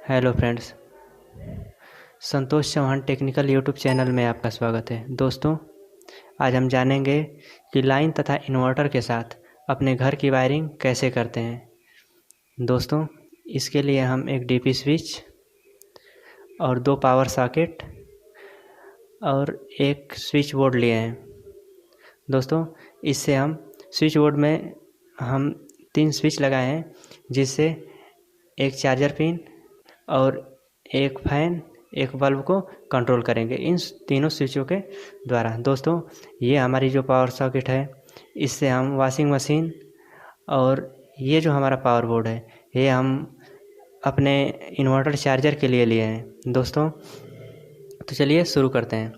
Hello friends, Santosh Chauhan technical YouTube channel में आपका स्वागत है। दोस्तों, आज हम जानेंगे कि लाइन तथा इन्वर्टर के साथ अपने घर की वायरिंग कैसे करते हैं। दोस्तों, इसके लिए हम एक डीपी स्विच और 2 पावर सॉकेट और एक स्विच बोर्ड लिए हैं। दोस्तों, इससे हम स्विच बोर्ड में हम 3 स्विच लगाए हैं, जिससे एक चार्जर पिन और एक फैन, एक बल्ब को कंट्रोल करेंगे इन तीनों स्विचों के द्वारा। दोस्तों, ये हमारी जो पावर सॉकेट है, इससे हम वॉशिंग मशीन और ये जो हमारा पावर बोर्ड है, ये हम अपने इन्वर्टर चार्जर के लिए हैं। दोस्तों, तो चलिए शुरू करते हैं।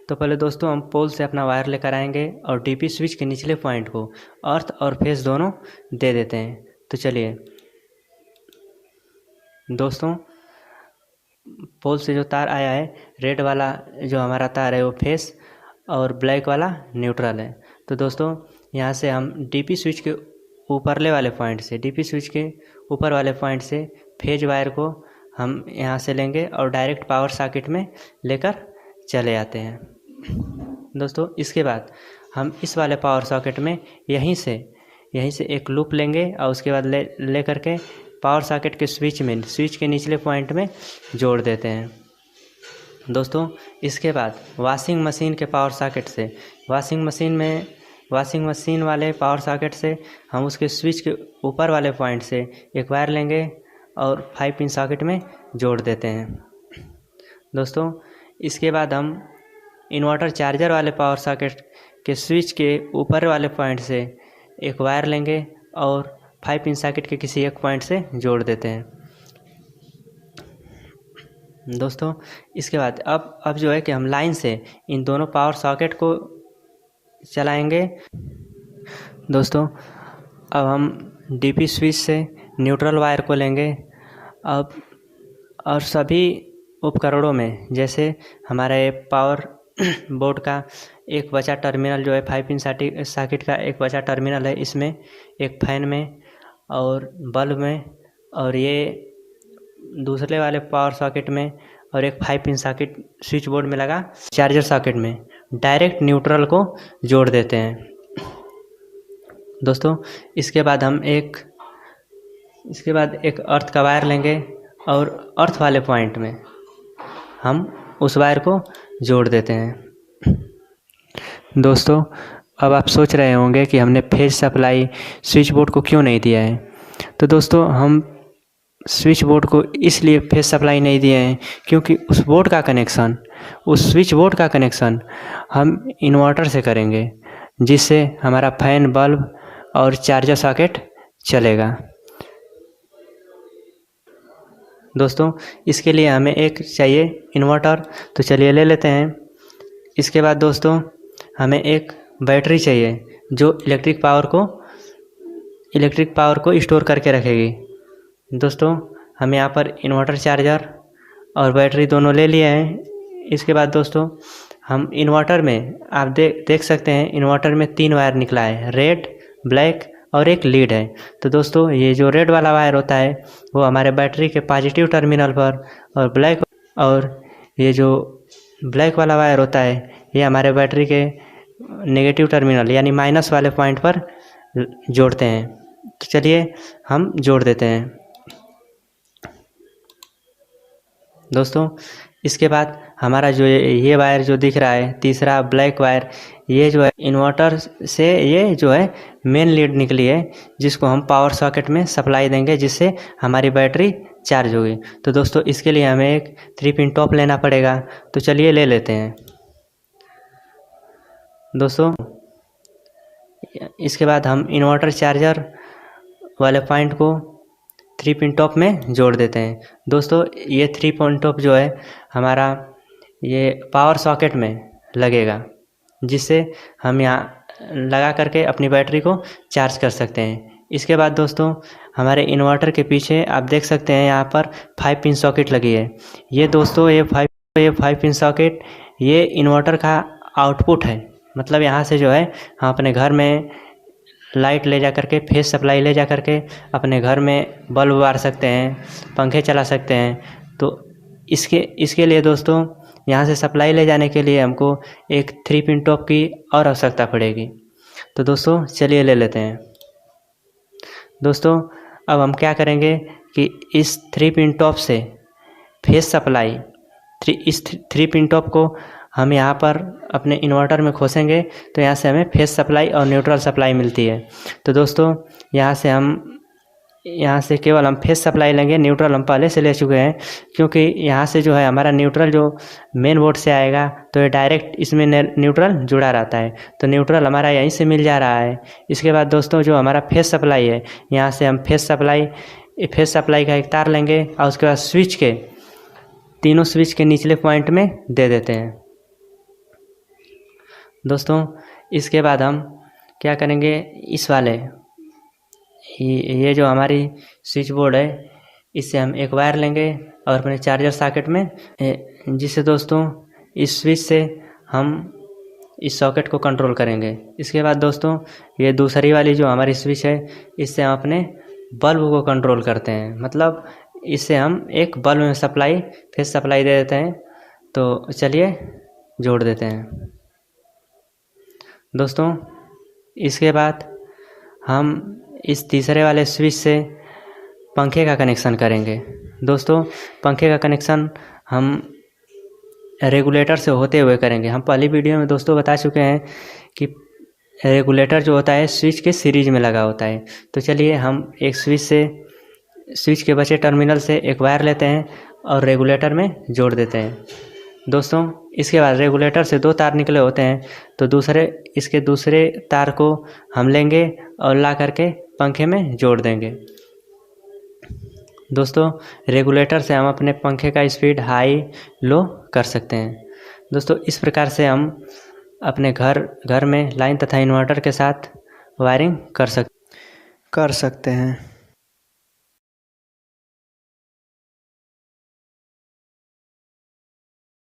तो पहले दोस्तों हम पोल से अपना वायर लेकर आएंगे और डीपी स्विच के निचले पॉइंट को अर्थ और फेस दोनों दे देते हैं। तो चलिए दोस्तों, पोल से जो तार आया है, रेड वाला जो हमारा तार है वो फेस और ब्लैक वाला न्यूट्रल है। तो दोस्तों, यहाँ से हम डीपी स्विच के ऊपरले वाले पॉइंट से, डीपी स्विच के ऊपर वाले पॉइंट से फेज वायर को हम यहाँ से लेंगे और डायरेक्ट पावर सॉकेट में लेकर चले आते हैं। दोस्तों, इसके बाद हम इस वाले पावर सॉकेट में यहीं से एक लूप लेंगे और उसके बाद ले करके पावर सॉकेट के स्विच के निचले पॉइंट में जोड़ देते हैं। दोस्तों, इसके बाद वॉशिंग मशीन के पावर सॉकेट से, वॉशिंग मशीन वाले पावर सॉकेट से हम उसके स्विच के ऊपर वाले पॉइंट से एक वायर लेंगे और 5 पिन सॉकेट में जोड़ देते हैं। दोस्तों, इसके बाद हम इन्वर्टर चार्जर वाले पावर सॉकेट के स्विच के ऊपर वाले पॉइंट से एक वायर लेंगे और 5 पिन सॉकेट के किसी एक पॉइंट से जोड़ देते हैं। दोस्तों, इसके बाद अब जो है कि हम लाइन से इन दोनों पावर सॉकेट को चलाएंगे। दोस्तों, अब हम डीपी स्विच से न्यूट्रल वायर को लेंगे। अब और सभी उपकरणों में, जैसे हमारे पावर बोर्ड का एक बचा टर्मिनल जो है 5 पिन सॉकेट का एक बचा टर्मिनल है, इसमें एक फैन में और बल्ब में और ये दूसरे वाले पावर सॉकेट में और एक 5 पिन सॉकेट स्विच बोर्ड में लगा चार्जर सॉकेट में डायरेक्ट न्यूट्रल को जोड़ देते हैं। दोस्तों, इसके बाद एक अर्थ का वायर लेंगे और अर्थ वाले पॉइंट में हम उस वायर को जोड़ देते हैं। दोस्तों, अब आप सोच रहे होंगे कि हमने फेज सप्लाई स्विच बोर्ड को क्यों नहीं दिया है। तो दोस्तों, हम स्विच बोर्ड को इसलिए फेज सप्लाई नहीं दिए हैं क्योंकि उस स्विच बोर्ड का कनेक्शन हम इन्वर्टर से करेंगे, जिससे हमारा फैन, बल्ब और चार्जर सॉकेट चलेगा। दोस्तों, इसके लिए हमें एक चाहिए इन्वर्टर, तो चलिए ले लेते हैं। इसके बाद दोस्तों, हमें एक बैटरी चाहिए जो इलेक्ट्रिक पावर को स्टोर करके रखेगी। दोस्तों, हम यहाँ पर इन्वर्टर चार्जर और बैटरी दोनों ले लिए हैं। इसके बाद दोस्तों, हम इन्वर्टर में आप देख सकते हैं, इन्वर्टर में 3 वायर निकला है, रेड, ब्लैक और एक लीड है। तो दोस्तों, ये जो रेड वाला वायर होता है वो हमारे बैटरी के पॉजिटिव टर्मिनल पर और ये जो ब्लैक वाला वायर होता है ये हमारे बैटरी के नेगेटिव टर्मिनल यानी माइनस वाले पॉइंट पर जोड़ते हैं। तो चलिए हम जोड़ देते हैं। दोस्तों, इसके बाद हमारा जो ये वायर जो दिख रहा है, तीसरा ब्लैक वायर, ये जो है इन्वर्टर से ये जो है मेन लीड निकली है, जिसको हम पावर सॉकेट में सप्लाई देंगे, जिससे हमारी बैटरी चार्ज होगी। तो दोस्तों, इसके लिए हमें एक 3 पिन टॉप लेना पड़ेगा। तो चलिए ले लेते हैं। दोस्तों, इसके बाद हम इन्वर्टर चार्जर वाले पॉइंट को 3 पिन टॉप में जोड़ देते हैं। दोस्तों, ये 3 पिन टॉप जो है हमारा ये पावर सॉकेट में लगेगा, जिससे हम यहाँ लगा करके अपनी बैटरी को चार्ज कर सकते हैं। इसके बाद दोस्तों, हमारे इन्वर्टर के पीछे आप देख सकते हैं यहाँ पर 5 पिन सॉकेट लगी है। ये दोस्तों, ये 5 पिन सॉकेट ये इन्वर्टर का आउटपुट है। मतलब यहाँ से जो है हम अपने घर में लाइट ले जा करके, फेस सप्लाई ले जा करके अपने घर में बल्ब बार सकते हैं, पंखे चला सकते हैं। तो इसके लिए दोस्तों यहाँ से सप्लाई ले जाने के लिए हमको एक 3 पिन टॉप की और आवश्यकता पड़ेगी। तो दोस्तों चलिए ले लेते हैं। दोस्तों अब हम क्या करेंगे कि इस 3 पिन टॉप से फेस सप्लाई इस 3 पिन टॉप को हम यहाँ पर अपने इन्वर्टर में खोसेंगे तो यहाँ से हमें फेस सप्लाई और न्यूट्रल सप्लाई मिलती है। तो दोस्तों यहाँ से केवल हम फेस सप्लाई लेंगे, न्यूट्रल हम पहले से ले चुके हैं, क्योंकि यहाँ से जो है हमारा न्यूट्रल जो मेन बोर्ड से आएगा तो ये डायरेक्ट इसमें न्यूट्रल जुड़ा रहता है, तो न्यूट्रल हमारा यहीं से मिल जा रहा है। इसके बाद दोस्तों जो हमारा फेस सप्लाई है, यहाँ से हम फेस सप्लाई का एक तार लेंगे और उसके बाद तीनों स्विच के निचले पॉइंट में दे देते हैं। दोस्तों इसके बाद हम क्या करेंगे, इस वाले ये जो हमारी स्विच बोर्ड है, इससे हम एक वायर लेंगे और अपने चार्जर सॉकेट में, जिससे दोस्तों इस स्विच से हम इस सॉकेट को कंट्रोल करेंगे। इसके बाद दोस्तों ये दूसरी वाली जो हमारी स्विच है, इससे हम अपने बल्ब को कंट्रोल करते हैं, मतलब इससे हम एक बल्ब में फेस सप्लाई दे देते हैं। तो चलिए जोड़ देते हैं। दोस्तों इसके बाद हम इस तीसरे वाले स्विच से पंखे का कनेक्शन करेंगे। दोस्तों पंखे का कनेक्शन हम रेगुलेटर से होते हुए करेंगे। हम पहली वीडियो में दोस्तों बता चुके हैं कि रेगुलेटर जो होता है स्विच के सीरीज में लगा होता है। तो चलिए हम एक स्विच के बचे टर्मिनल से एक वायर लेते हैं और रेगुलेटर में जोड़ देते हैं। दोस्तों इसके बाद रेगुलेटर से 2 तार निकले होते हैं, तो इसके दूसरे तार को हम लेंगे और ला करके पंखे में जोड़ देंगे। दोस्तों रेगुलेटर से हम अपने पंखे का स्पीड हाई लो कर सकते हैं। दोस्तों इस प्रकार से हम अपने घर में लाइन तथा इन्वर्टर के साथ वायरिंग कर सकते हैं।